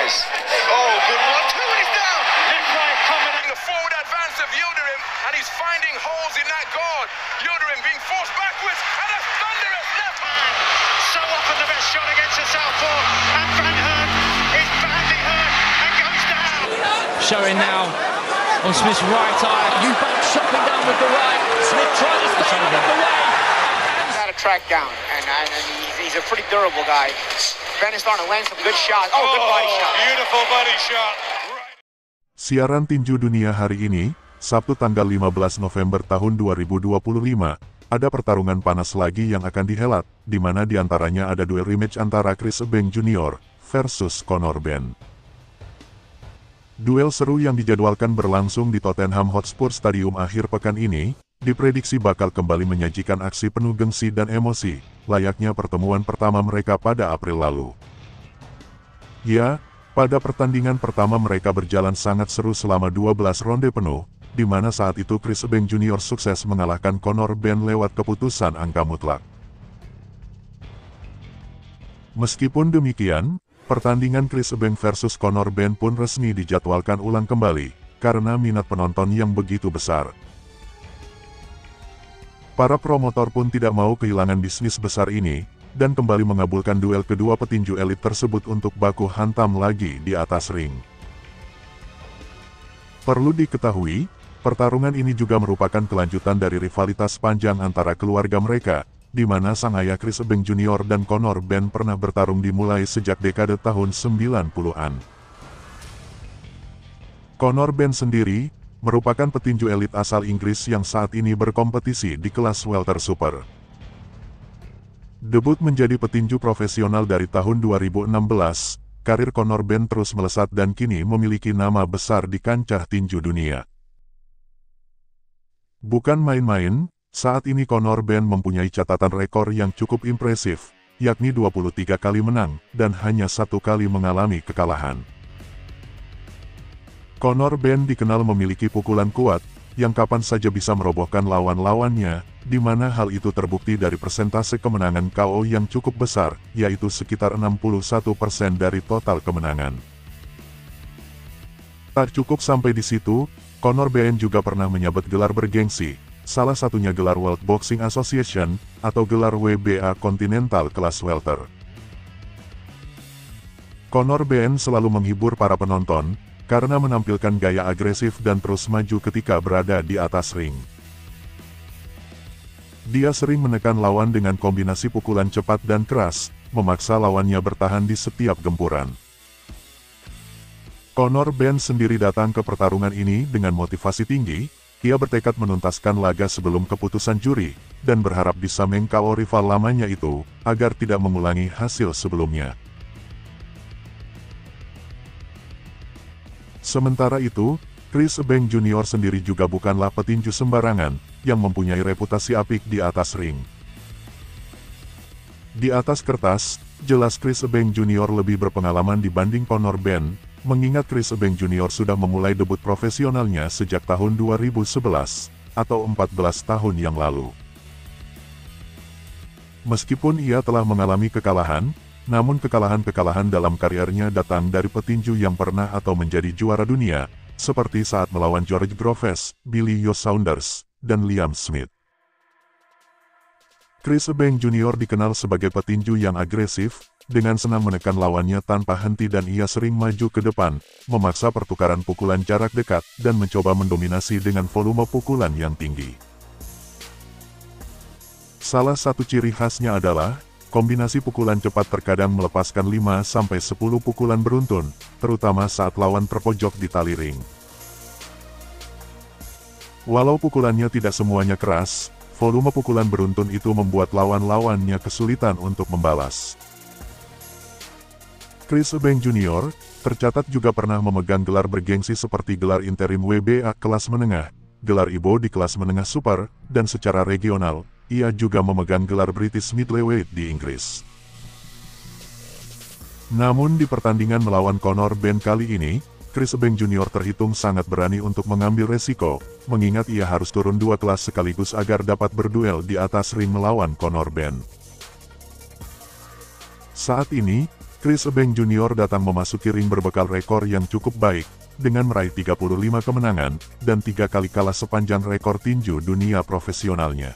Lopez. Oh, good one. Two, and he's down. Left right combination. The forward advance of Yildirim, and he's finding holes in that guard. Yildirim being forced backwards, and a thunderous left hand. So often the best shot against the southpaw, and Van Hurn is badly hurt and goes down. Showing now on Smith's right eye. Eubank chopping down with the right. Smith trying to stay out of the way. Got to track down, and he's a pretty durable guy. Ben is starting to land some good shots. Oh, good body shot. Beautiful body shot. Siaran Tinju Dunia hari ini, Sabtu tanggal 15 November tahun 2025, ada pertarungan panas lagi yang akan dihelat, di mana diantaranya ada duel rematch antara Chris Eubank Jr. versus Conor Benn. Duel seru yang dijadwalkan berlangsung di Tottenham Hotspur Stadium akhir pekan ini, diprediksi bakal kembali menyajikan aksi penuh gengsi dan emosi, layaknya pertemuan pertama mereka pada April lalu. Ya, pada pertandingan pertama mereka berjalan sangat seru selama 12 ronde penuh, di mana saat itu Chris Eubank Jr. sukses mengalahkan Conor Benn lewat keputusan angka mutlak. Meskipun demikian, pertandingan Chris Eubank versus Conor Benn pun resmi dijadwalkan ulang kembali, karena minat penonton yang begitu besar. Para promotor pun tidak mau kehilangan bisnis besar ini, dan kembali mengabulkan duel kedua petinju elit tersebut untuk baku hantam lagi di atas ring. Perlu diketahui, pertarungan ini juga merupakan kelanjutan dari rivalitas panjang antara keluarga mereka, di mana sang ayah Chris Eubank Jr. dan Conor Benn pernah bertarung dimulai sejak dekade tahun 90-an. Conor Benn sendiri merupakan petinju elit asal Inggris yang saat ini berkompetisi di kelas welter super. Debut menjadi petinju profesional dari tahun 2016, karir Conor Benn terus melesat dan kini memiliki nama besar di kancah tinju dunia. Bukan main-main, saat ini Conor Benn mempunyai catatan rekor yang cukup impresif, yakni 23 kali menang dan hanya 1 kali mengalami kekalahan. Conor Benn dikenal memiliki pukulan kuat, yang kapan saja bisa merobohkan lawan-lawannya, di mana hal itu terbukti dari persentase kemenangan KO yang cukup besar, yaitu sekitar 61% dari total kemenangan. Tak cukup sampai di situ, Conor Benn juga pernah menyabet gelar bergengsi, salah satunya gelar World Boxing Association, atau gelar WBA Continental kelas welter. Conor Benn selalu menghibur para penonton, karena menampilkan gaya agresif dan terus maju ketika berada di atas ring. Dia sering menekan lawan dengan kombinasi pukulan cepat dan keras, memaksa lawannya bertahan di setiap gempuran. Conor Benn sendiri datang ke pertarungan ini dengan motivasi tinggi, ia bertekad menuntaskan laga sebelum keputusan juri, dan berharap bisa meng-KO rival lamanya itu, agar tidak mengulangi hasil sebelumnya. Sementara itu, Chris Eubank Jr. sendiri juga bukanlah petinju sembarangan, yang mempunyai reputasi apik di atas ring. Di atas kertas, jelas Chris Eubank Jr. lebih berpengalaman dibanding Conor Benn, mengingat Chris Eubank Jr. sudah memulai debut profesionalnya sejak tahun 2011, atau 14 tahun yang lalu. Meskipun ia telah mengalami kekalahan, namun kekalahan-kekalahan dalam karirnya datang dari petinju yang pernah atau menjadi juara dunia, seperti saat melawan George Groves, Billy Joe Saunders, dan Liam Smith. Chris Eubank Jr. dikenal sebagai petinju yang agresif, dengan senang menekan lawannya tanpa henti dan ia sering maju ke depan, memaksa pertukaran pukulan jarak dekat, dan mencoba mendominasi dengan volume pukulan yang tinggi. Salah satu ciri khasnya adalah, kombinasi pukulan cepat terkadang melepaskan 5-10 pukulan beruntun, terutama saat lawan terpojok di tali ring. Walau pukulannya tidak semuanya keras, volume pukulan beruntun itu membuat lawan-lawannya kesulitan untuk membalas. Chris Eubank Jr. tercatat juga pernah memegang gelar bergengsi seperti gelar interim WBA kelas menengah, gelar IBO di kelas menengah super, dan secara regional, ia juga memegang gelar British Middleweight di Inggris. Namun di pertandingan melawan Conor Benn kali ini, Chris Eubank Jr. terhitung sangat berani untuk mengambil resiko, mengingat ia harus turun 2 kelas sekaligus agar dapat berduel di atas ring melawan Conor Benn. Saat ini, Chris Eubank Jr. datang memasuki ring berbekal rekor yang cukup baik, dengan meraih 35 kemenangan, dan 3 kali kalah sepanjang rekor tinju dunia profesionalnya.